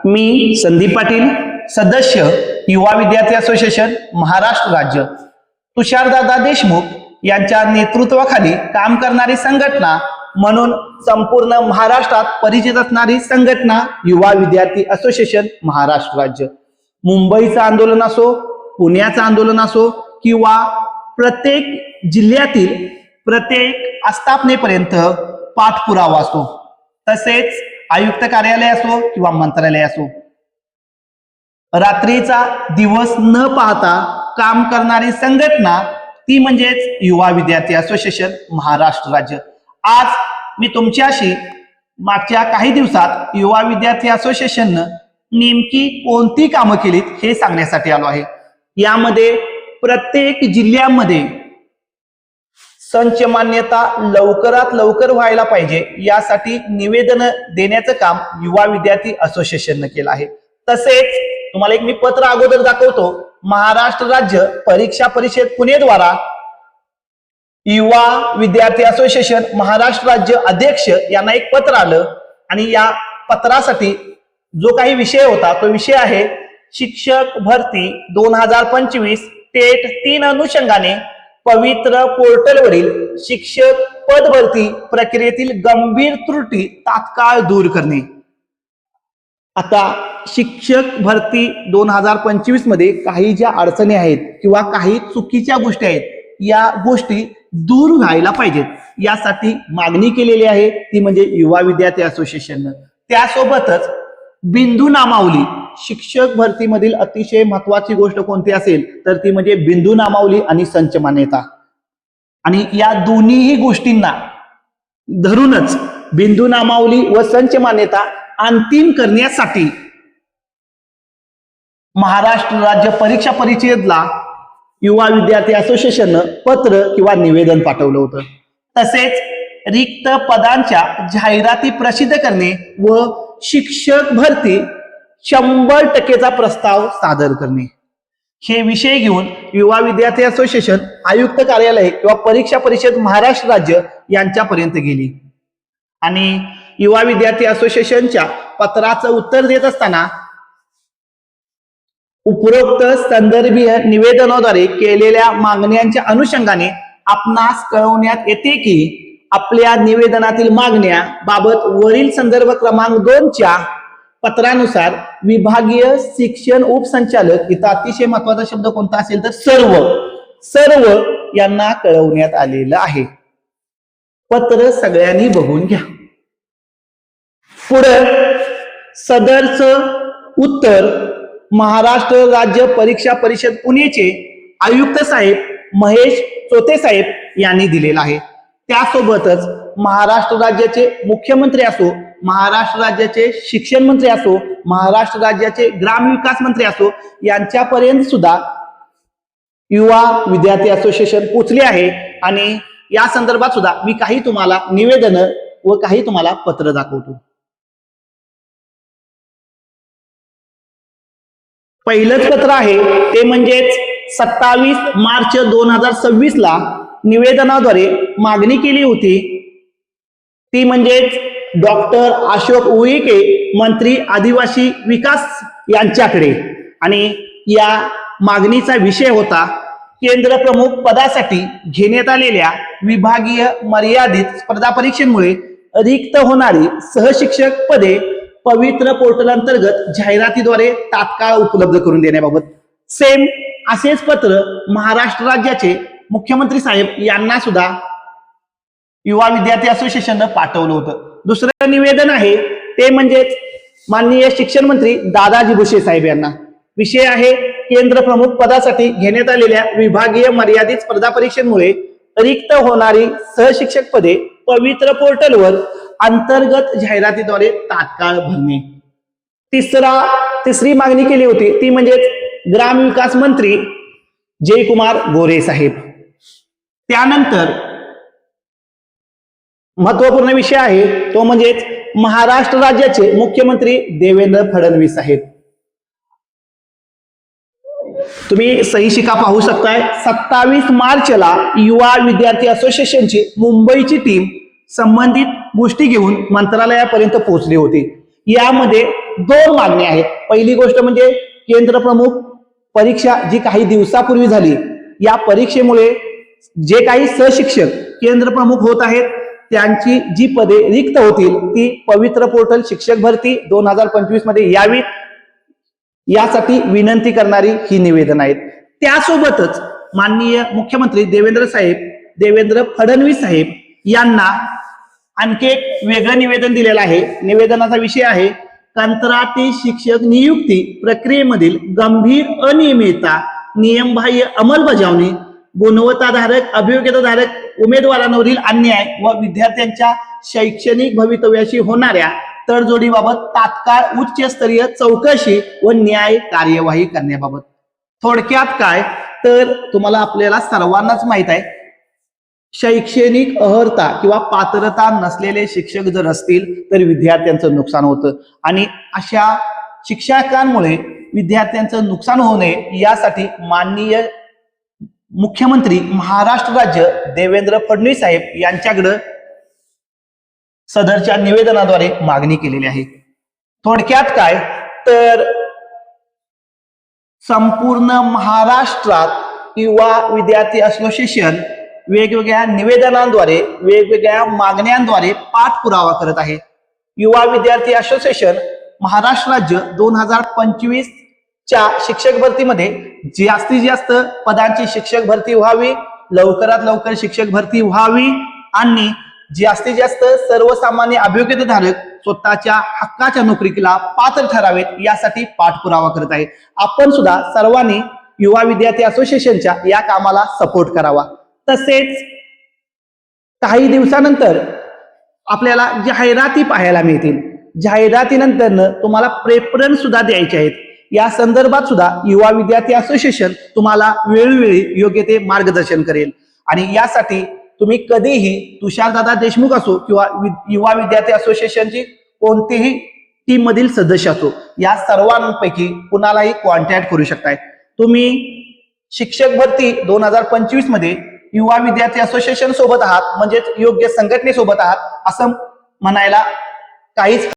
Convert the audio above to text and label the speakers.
Speaker 1: मी संदीप पाटील, सदस्य युवा विद्यार्थी असोसिएशन महाराष्ट्र राज्य, तुषारदादा देशमुख यांच्या नेतृत्वाखाली काम करणारी संघटना म्हणून संपूर्ण महाराष्ट्रात परिचित असणारी संघटना युवा विद्यार्थी असोसिएशन महाराष्ट्र राज्य. मुंबईचं आंदोलन असो, पुण्याचं आंदोलन असो किंवा प्रत्येक जिल्ह्यातील प्रत्येक आस्थापनेपर्यंत पाठपुरावा असो, तसेच आयुक्त कार्यालय असो किंवा मंत्रालय असो, रात्रीचा दिवस न पाहता काम करणारी संघटना ती म्हणजेच युवा विद्यार्थी असोसिएशन महाराष्ट्र राज्य. आज मी तुमच्याशी मागच्या काही दिवसात युवा विद्यार्थी असोसिएशननं नेमकी कोणती कामं केलीत हे सांगण्यासाठी आलो आहे. यामध्ये प्रत्येक जिल्ह्यामध्ये संच मान्यता लवकरात लवकर व्हायला पाहिजे यासाठी निवेदन देण्याचं काम युवा विद्यार्थी असोसिएशननं केलं आहे. तसेच तुम्हाला एक मी पत्र अगोदर दाखवतो. महाराष्ट्र राज्य परीक्षा परिषद पुणे द्वारा युवा विद्यार्थी असोसिएशन महाराष्ट्र राज्य अध्यक्ष यांना एक पत्र आलं आणि या पत्रासाठी जो काही विषय होता तो विषय आहे शिक्षक भरती 2025 टेट 3 अनुषंगाने पवित्र पोर्टलवरील शिक्षक पद भरती प्रक्रियेतील गंभीर त्रुटी तात्काळ दूर करणे. आता शिक्षक भरती 2025 मध्ये काही ज्या अडचणी आहेत किंवा काही चुकीच्या गोष्टी आहेत, या गोष्टी दूर व्हायला पाहिजेत यासाठी मागणी केलेली आहे, ती म्हणजे युवा विद्यार्थी असोसिएशननं. त्यासोबतच बिंदू नामावली, शिक्षक भरतीमधील अतिशय महत्वाची गोष्ट कोणती असेल तर ती म्हणजे बिंदू नामावली आणि संच मान्यता. आणि या दोन्हीही गोष्टींना धरूनच बिंदू नामावली व संच मान्यता अंतिम करण्यासाठी महाराष्ट्र राज्य परीक्षा परिषदेला युवा विद्यार्थी असोसिएशननं पत्र किंवा निवेदन पाठवलं होतं. तसेच रिक्त पदांच्या जाहिराती प्रसिद्ध करणे व शिक्षक भरती 100% प्रस्ताव सादर करणे हे विषय घेऊन युवा विद्यार्थी असोसिएशन आयुक्त कार्यालय किंवा परीक्षा परिषद महाराष्ट्र राज्य यांच्यापर्यंत गेली. आणि युवा विद्यार्थी असोसिएशनच्या पत्राचं उत्तर देत असताना उपरोक्त संदर्भीय निवेदनाद्वारे केलेल्या मागण्यांच्या अनुषंगाने आपणास कळवण्यात येते की आपल्या निवेदनातील मागण्या बाबत वरील संदर्भ क्रमांक 2 च्या पत्रानुसार विभागीय शिक्षण उपसंचालक, इथं अतिशय महत्वाचा शब्द कोणता असेल तर सर्व यांना कळवण्यात आलेलं आहे. पत्र सगळ्यांनी बघून घ्या. पुढे सदरचं उत्तर महाराष्ट्र राज्य परीक्षा परिषद पुणेचे आयुक्त साहेब महेश चोते साहेब यांनी दिलेला आहे. त्यासोबतच महाराष्ट्र राज्याचे मुख्यमंत्री असो, महाराष्ट्र राज्याचे शिक्षण मंत्री असो, महाराष्ट्र राज्याचे ग्रामविकास मंत्री असो, यांच्यापर्यंत सुद्धा युवा विद्यार्थी असोसिएशन पोहोचले आहे. आणि या संदर्भात सुद्धा मी काही तुम्हाला निवेदन व काही तुम्हाला पत्र दाखवतो. पहिलंच पत्र आहे ते म्हणजेच 27 मार्च 2026 ला निवेदनाद्वारे मागणी केली होती, ती म्हणजेच डॉक्टर अशोक उईके मंत्री आदिवासी विकास यांच्याकडे. आणि या मागणीचा विषय होता केंद्र प्रमुख पदासाठी घेण्यात आलेल्या विभागीय मर्यादित स्पर्धा परीक्षेमुळे रिक्त होणारी सहशिक्षक पदे पवित्र पोर्टल अंतर्गत जाहिरातीद्वारे तात्काळ उपलब्ध करून देण्याबाबत. सेम असेच पत्र महाराष्ट्र राज्याचे मुख्यमंत्री साहेब यांना सुद्धा युवा विद्यार्थी असोसिएशननं पाठवलं होतं. दुसरं निवेदन आहे ते म्हणजेच माननीय शिक्षण मंत्री दादाजी भुसे साहेब यांना. विषय आहे केंद्र प्रमुख पदासाठी घेण्यात आलेल्या विभागीय मर्यादित स्पर्धा परीक्षेमुळे रिक्त होणारी सहशिक्षक पदे पवित्र पोर्टलवर अंतर्गत जाहिरातीद्वारे तात्काळ भरणे. तिसरी मागणी केली होती ती म्हणजेच ग्रामविकास मंत्री जयकुमार गोरे साहेब. त्यानंतर महत्वपूर्ण विषय आहे तो म्हणजेच महाराष्ट्र राज्याचे मुख्यमंत्री देवेंद्र फडणवीस साहेब. तुम्ही सही शिका पाहू शकताय. 27 मार्चला युवा विद्यार्थी असोसिएशनची मुंबईची टीम संबंधित गोष्टी घेऊन मंत्रालयापर्यंत पोहोचली होती. यामध्ये दोन मागण्या आहेत. पहिली गोष्ट म्हणजे केंद्र प्रमुख परीक्षा जी काही दिवसापूर्वी झाली, या परीक्षेमुळे जे काही सहशिक्षक केंद्र प्रमुख होत आहेत त्यांची जी पदे रिक्त होतील ती पवित्र पोर्टल शिक्षक भरती 2025 मध्ये यावी, यासाठी विनंती करणारी ही निवेदन आहेत. त्यासोबतच माननीय मुख्यमंत्री देवेंद्र फडणवीस साहेब यांना आणखी एक वेगळं निवेदन दिलेलं आहे. निवेदनाचा विषय आहे कंत्राटी शिक्षक नियुक्ती प्रक्रियेमधील गंभीर अनियमितता, नियमबाह्य अंमलबजावणी, गुणवत्ताधारक अभियोग्यताधारक उमेदवारांवरील अन्याय व विद्यार्थ्यांच्या शैक्षणिक भवितव्याशी होणाऱ्या तडजोडीबाबत तात्काळ उच्चस्तरीय चौकशी व न्याय कार्यवाही करण्याबाबत. थोडक्यात काय तर तुम्हाला आपल्याला सर्वांनाच माहित आहे, शैक्षणिक अर्हता किंवा पात्रता नसलेले शिक्षक जर असतील तर विद्यार्थ्यांचं नुकसान होतं आणि अशा शिक्षकांमुळे विद्यार्थ्यांचं नुकसान होऊ नये यासाठी माननीय मुख्यमंत्री महाराष्ट्र राज्य देवेंद्र फडणवीस साहेब यांच्याकडे सदरच्या निवेदनाद्वारे मागणी केलेली आहे. थोडक्यात काय तर संपूर्ण महाराष्ट्रात युवा विद्यार्थी असोसिएशन वेगवेगळ्या निवेदनांद्वारे वेगवेगळ्या मागण्यांद्वारे पाठपुरावा करत आहे. युवा विद्यार्थी असोसिएशन महाराष्ट्र राज्य 2025 च्या शिक्षक भरतीमध्ये जास्तीत जास्त पदांची शिक्षक भरती व्हावी, लवकरात लवकर शिक्षक भरती व्हावी आणि जास्तीत जास्त सर्वसामान्य अभियोग्यताधारक स्वतःच्या हक्काच्या नोकरीला पात्र ठरावेत यासाठी पाठपुरावा करत आहे. आपण सुद्धा सर्वांनी युवा विद्यार्थी असोसिएशनच्या या कामाला सपोर्ट करावा. तसेच काही दिवसानंतर आपल्याला जाहिराती पाहायला मिळतील. जाहिरातीनंतर तुम्हाला प्रेफरन्स सुद्धा द्यायचे आहेत. या संदर्भात सुद्धा युवा विद्यार्थी असोसिएशन तुम्हाला वेळोवेळी योग्य ते मार्गदर्शन करेल आणि यासाठी तुम्ही कधीही तुषारदादा देशमुख असो किंवा युवा विद्यार्थी असोसिएशनची कोणतीही टीम मधील सदस्य असो या सर्वांपैकी कुणालाही कॉन्टॅक्ट करू शकताय. तुम्ही शिक्षक भरती 2025 मध्ये युवा विद्यार्थी असोसिएशन सोबत आहात म्हणजेच योग्य संघटनेसोबत आहात असं म्हणायला काहीच